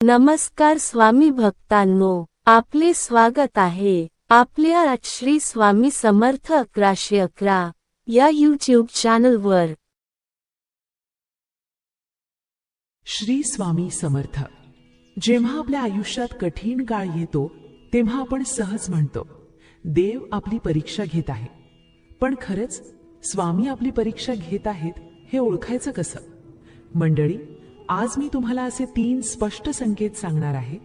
नमस्कार स्वामी भक्तांनो, आपले स्वागत आहे आपल्या आज श्री स्वामी समर्थ 1111 या यूट्यूब चॅनलवर। श्री स्वामी समर्थ। जेव्हा आपल्या आयुष्यात कठीण काळ येतो तेव्हा आपण सहज म्हणतो, देव आपली परीक्षा घेत आहे। पण खरंच स्वामी आपली परीक्षा घेत आहेत हे ओळखायचं कसं? मंडळी, आज मी तुम्हाला असे 3 स्पष्ट संकेत सांगणार आहे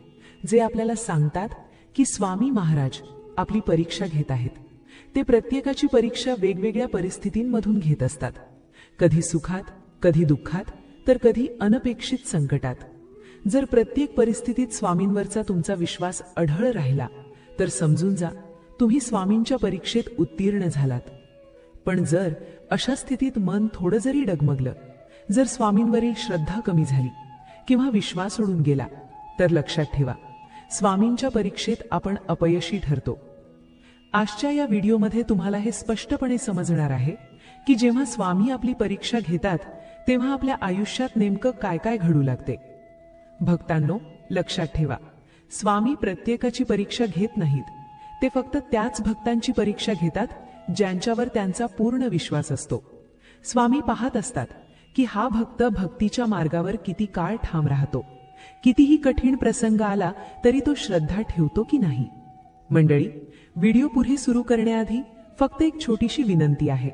जे आपल्याला सांगतात की स्वामी महाराज आपली परीक्षा घेत आहेत। ते प्रत्येकाची परीक्षा वेगवेगळ्या परिस्थितींमधून घेत असतात, कधी सुखात, कधी दुःखात, तर कधी अनपेक्षित संकटात। जर प्रत्येक परिस्थितीत स्वामींवरचा तुमचा विश्वास अढळ राहिला तर समजून जा तुम्ही स्वामींच्या परीक्षेत उत्तीर्ण झालात। पण जर अशा स्थितीत मन थोडं जरी डगमगलं, जर स्वामींवरील श्रद्धा कमी झाली किंवा विश्वास सोडून गेला, तर लक्षात ठेवा स्वामींच्या परीक्षेत आपण अपयशी ठरतो। आजच्या या व्हिडिओमध्ये तुम्हाला हे स्पष्टपणे समजणार आहे की जेव्हा स्वामी आपली परीक्षा घेतात तेव्हा आपल्या आयुष्यात नेमकं काय काय घडू लागते। भक्तांनो, लक्षात ठेवा, स्वामी प्रत्येकाची परीक्षा घेत नाहीत, ते फक्त त्याच भक्तांची परीक्षा घेतात ज्यांच्यावर त्यांचा पूर्ण विश्वास असतो। स्वामी पाहत असतात की हा भक्त भक्तीच्या मार्गावर किती काळ ठाम राहतो, कितीही कठीण प्रसंग आला तरी तो श्रद्धा ठेवतो की नाही। मंडळी, व्हिडिओ पुढे सुरू करण्याआधी फक्त एक छोटीशी विनंती आहे।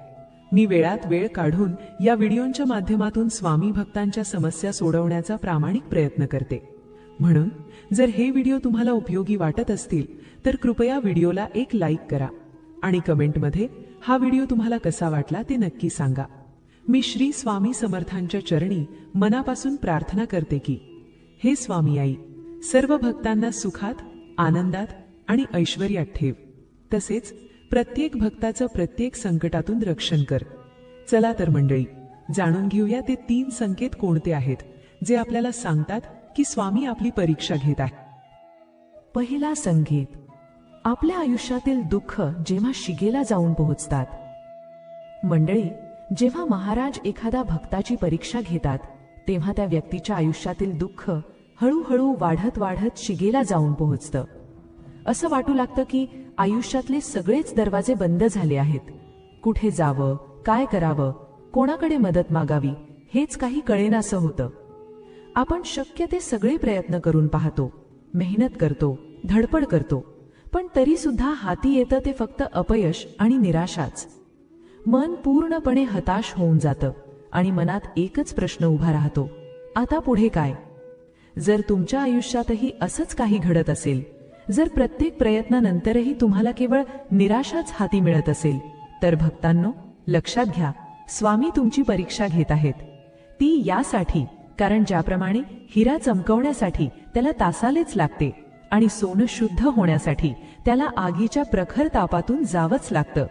मी वेळात वेळ काढून या व्हिडिओच्या माध्यमातून स्वामी भक्तांच्या समस्या सोडवण्याचा प्रामाणिक प्रयत्न करते। म्हणून जर हे व्हिडिओ तुम्हाला उपयोगी वाटत असतील तर कृपया व्हिडिओला एक लाईक करा आणि कमेंटमध्ये हा व्हिडिओ तुम्हाला कसा वाटला ते नक्की सांगा। मी श्री स्वामी समर्थांच्या चरणी मनापासून प्रार्थना करते की हे स्वामी आई, सर्व भक्तांना सुखात, आनंदात आणि ऐश्वर्यात ठेव, तसेच प्रत्येक भक्ताचं प्रत्येक संकटातून रक्षण कर। चला तर मंडळी, जाणून घेऊया ते 3 संकेत कोणते आहेत जे आपल्याला सांगतात की स्वामी आपली परीक्षा घेत आहे। पहिला संकेत, आपल्या आयुष्यातील दुःख जेव्हा शिगेला जाऊन पोहोचतात। मंडळी, जेव्हा महाराज एखाद्या भक्ताची परीक्षा घेतात तेव्हा त्या व्यक्तीच्या आयुष्यातील दुःख हळूहळू वाढत वाढत शिगेला जाऊन पोहोचतं। असं वाटू लागतं की आयुष्यातले सगळेच दरवाजे बंद झाले आहेत। कुठे जावं, काय करावं, कोणाकडे मदत मागावी हेच काही कळेनासं होतं। आपण शक्य ते सगळे प्रयत्न करून पाहतो, मेहनत करतो, धडपड करतो, पण तरी सुद्धा हाती येतं ते फक्त अपयश आणि निराशाच। मन पूर्णपणे हताश होऊन जातं आणि मनात एकच प्रश्न उभा राहतो, आता पुढे काय? जर तुमच्या आयुष्यातही असंच काही घडत असेल, जर प्रत्येक प्रयत्नानंतरही तुम्हाला केवळ निराशाच हाती मिळत असेल, तर भक्तांनो, लक्षात घ्या, स्वामी तुमची परीक्षा घेत आहेत। ती यासाठी कारण ज्याप्रमाणे हिरा चमकवण्यासाठी त्याला तासालेच लागते आणि सोनं शुद्ध होण्यासाठी त्याला आगीच्या प्रखर तापातून जावंच लागतं,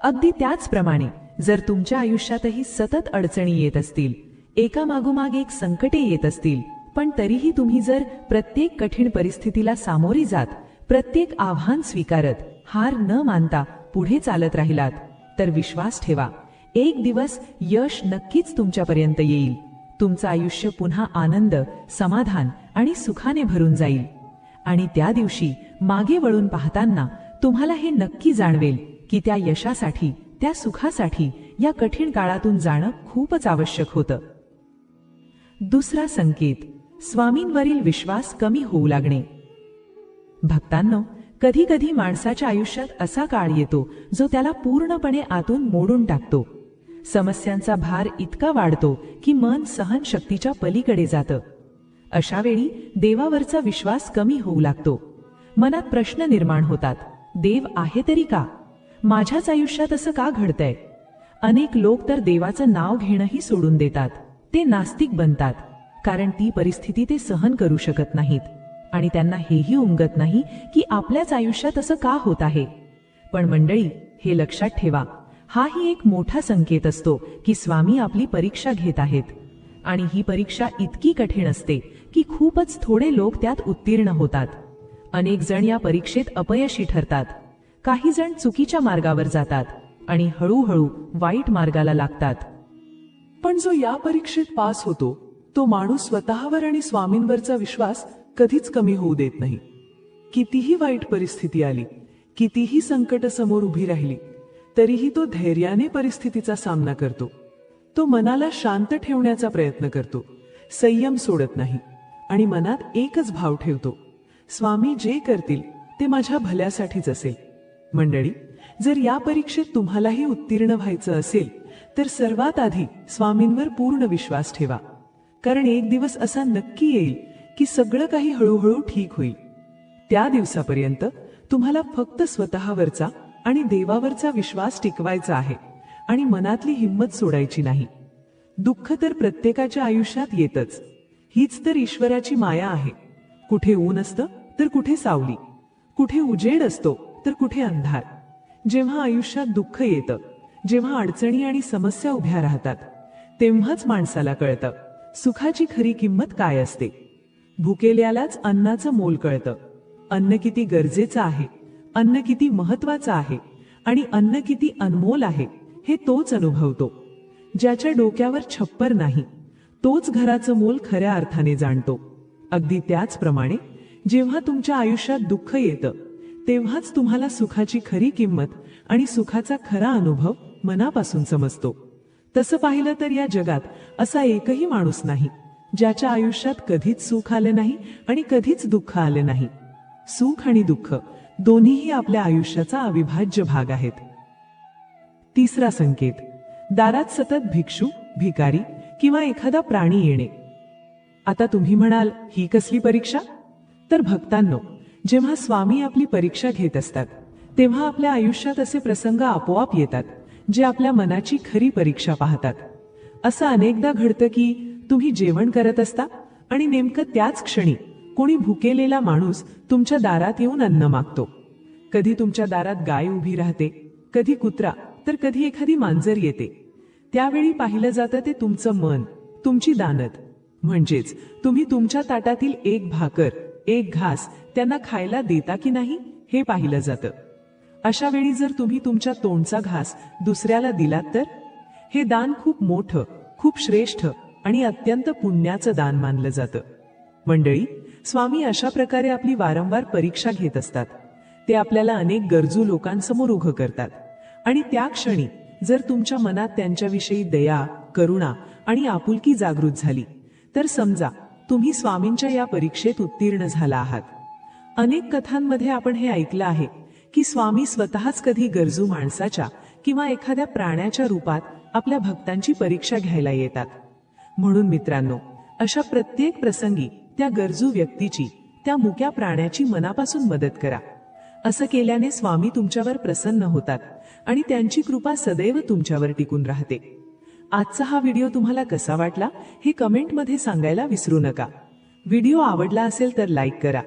अगदी त्याचप्रमाणे जर तुमच्या आयुष्यातही सतत अडचणी येत असतील, एकामागोमाग एक संकटे येत असतील, पण तरीही तुम्ही जर प्रत्येक कठीण परिस्थितीला सामोरी जात, प्रत्येक आव्हान स्वीकारत, हार न मानता पुढे चालत राहिलात, तर विश्वास ठेवा, एक दिवस यश नक्कीच तुमच्यापर्यंत येईल। तुमचं आयुष्य पुन्हा आनंद, समाधान आणि सुखाने भरून जाईल आणि त्या दिवशी मागे वळून पाहताना तुम्हाला हे नक्की जाणवेल की त्या यशासाठी, त्या सुखासाठी या कठीण काळातून जाणं खूपच आवश्यक होतं। दुसरा संकेत, स्वामींवरील विश्वास कमी होऊ लागणे। भक्तांनो, कधी कधी माणसाच्या आयुष्यात असा काळ येतो जो त्याला पूर्णपणे आतून मोडून टाकतो। समस्यांचा भार इतका वाढतो की मन सहनशक्तीच्या पलीकडे जातं। अशा वेळी देवावरचा विश्वास कमी होऊ लागतो। मनात प्रश्न निर्माण होतात, देव आहे तरी का? माझ्याच आयुष्यात असं का घडतंय? अनेक लोक तर देवाचं नाव घेणंही सोडून देतात, ते नास्तिक बनतात, कारण ती परिस्थिती ते सहन करू शकत नाहीत आणि त्यांना हेही उमगत नाही की आपल्याच आयुष्यात असं का होत आहे। पण मंडळी, हे लक्षात ठेवा, हाही एक मोठा संकेत असतो की स्वामी आपली परीक्षा घेत आहेत आणि ही परीक्षा इतकी कठीण असते की खूपच थोडे लोक त्यात उत्तीर्ण होतात। अनेक जण या परीक्षेत अपयशी ठरतात, काही जण चुकीच्या मार्गावर जातात आणि हळूहळू वाईट मार्गाला लागतात। पण जो या परीक्षेत पास होतो तो माणूस स्वतःवर आणि स्वामींवरचा विश्वास कधीच कमी होऊ देत नाही. कितीही वाईट परिस्थिती आली, कितीही संकट समोर उभी राहिली, तरीही तो धैर्याने परिस्थितीचा सामना करतो. तो मनाला शांत ठेवण्याचा प्रयत्न करतो, संयम सोडत नाही आणि मनात एकच भाव ठेवतो, स्वामी जे करतील ते माझ्या भल्यासाठीच असेल. मंडळी, जर या परीक्षेत तुम्हालाही उत्तीर्ण व्हायचं असेल तर सर्वात आधी स्वामींवर पूर्ण विश्वास ठेवा. कारण एक दिवस असा नक्की येईल की सगळं काही हळूहळू ठीक होईल. त्या दिवसापर्यंत तुम्हाला फक्त स्वतःवरचा आणि देवावरचा विश्वास टिकवायचा आहे आणि मनातली हिंमत सोडायची नाही. दुःख तर प्रत्येकाच्या आयुष्यात येतच. हीच तर ईश्वराची माया आहे. कुठे ऊन असतं तर कुठे सावली, कुठे उजेड असतो तर कुठे अंधार. जेव्हा आयुष्यात दुःख येतं, जेव्हा अडचणी आणि समस्या उभ्या राहतात, तेव्हाच माणसाला कळतं सुखाची खरी किंमत काय असते. भुकेल्यालाच अन्नाचं मोल कळतं. अन्न किती गरजेचं आहे, अन्न किती महत्वाचं आहे आणि अन्न किती अनमोल आहे हे तोच अनुभवतो. ज्याच्या डोक्यावर छप्पर नाही तोच घराचं मोल खऱ्या अर्थाने जाणतो. अगदी त्याचप्रमाणे जेव्हा तुमच्या आयुष्यात दुःख येतं तेव्हाच तुम्हाला सुखाची खरी किंमत आणि सुखाचा खरा अनुभव मनापासून समजतो. तसं पाहिलं तर या जगात असा एकही माणूस नाही ज्याच्या आयुष्यात कधीच सुख आलं नाही आणि कधीच दुःख आलं नाही. सुख आणि दुःख दोन्हीही आपल्या आयुष्याचा अविभाज्य भाग आहेत. तिसरा संकेत, दारात सतत भिक्षू, भिकारी किंवा एखादा प्राणी येणे. आता तुम्ही म्हणाल, ही कसली परीक्षा? तर भक्तांनो, जेव्हा स्वामी आपली परीक्षा घेत असतात तेव्हा आपल्या आयुष्यात असे प्रसंग आपोआप येतात जे आपल्या मनाची खरी परीक्षा पाहतात. असं अनेकदा घडतं की तुम्ही जेवण करत असता आणि नेमकं त्याच क्षणी कोणी भुकेलेला माणूस तुमच्या दारात येऊन अन्न मागतो. कधी तुमच्या दारात गाय उभी राहते, कधी कुत्रा, तर कधी एखादी मांजर येते. त्यावेळी पाहिलं जातं ते तुमचं मन, तुमची दानत. म्हणजेच तुम्ही तुमच्या ताटातील एक भाकर, एक घास त्यांना खायला देता की नाही हे पाहिलं जातं. अशा वेळी जर तुम्ही तुमच्या तोंडचा घास दुसऱ्याला दिलात तर हे दान खूप मोठं, खूप श्रेष्ठ आणि अत्यंत पुण्याचं दान मानलं जातं. मंडळी, स्वामी अशा प्रकारे आपली वारंवार परीक्षा घेत असतात. ते आपल्याला अनेक गरजू लोकांसमोर उभं करतात आणि त्या क्षणी जर तुमच्या मनात त्यांच्याविषयी दया, करुणा आणि आपुलकी जागृत झाली तर समजा तुम्ही स्वामींच्या या परीक्षेत उत्तीर्ण झाला आहात. अनेक कथांमध्ये आपण हे ऐकलं आहे की स्वामी स्वतःच कधी गरजू माणसाच्या किंवा एखाद्या प्राण्याच्या रूपात आपल्या भक्तांची परीक्षा घ्यायला येतात. म्हणून मित्रांनो, अशा प्रत्येक प्रसंगी त्या गरजू व्यक्तीची, त्या मुक्या प्राण्याची मनापासून मदत करा. असं केल्याने स्वामी तुमच्यावर प्रसन्न होतात आणि त्यांची कृपा सदैव तुमच्यावर टिकून राहते. आजचा हा व्हिडिओ तुम्हाला कसा वाटला हे कमेंटमध्ये सांगायला विसरू नका. व्हिडिओ आवडला असेल तर लाईक करा.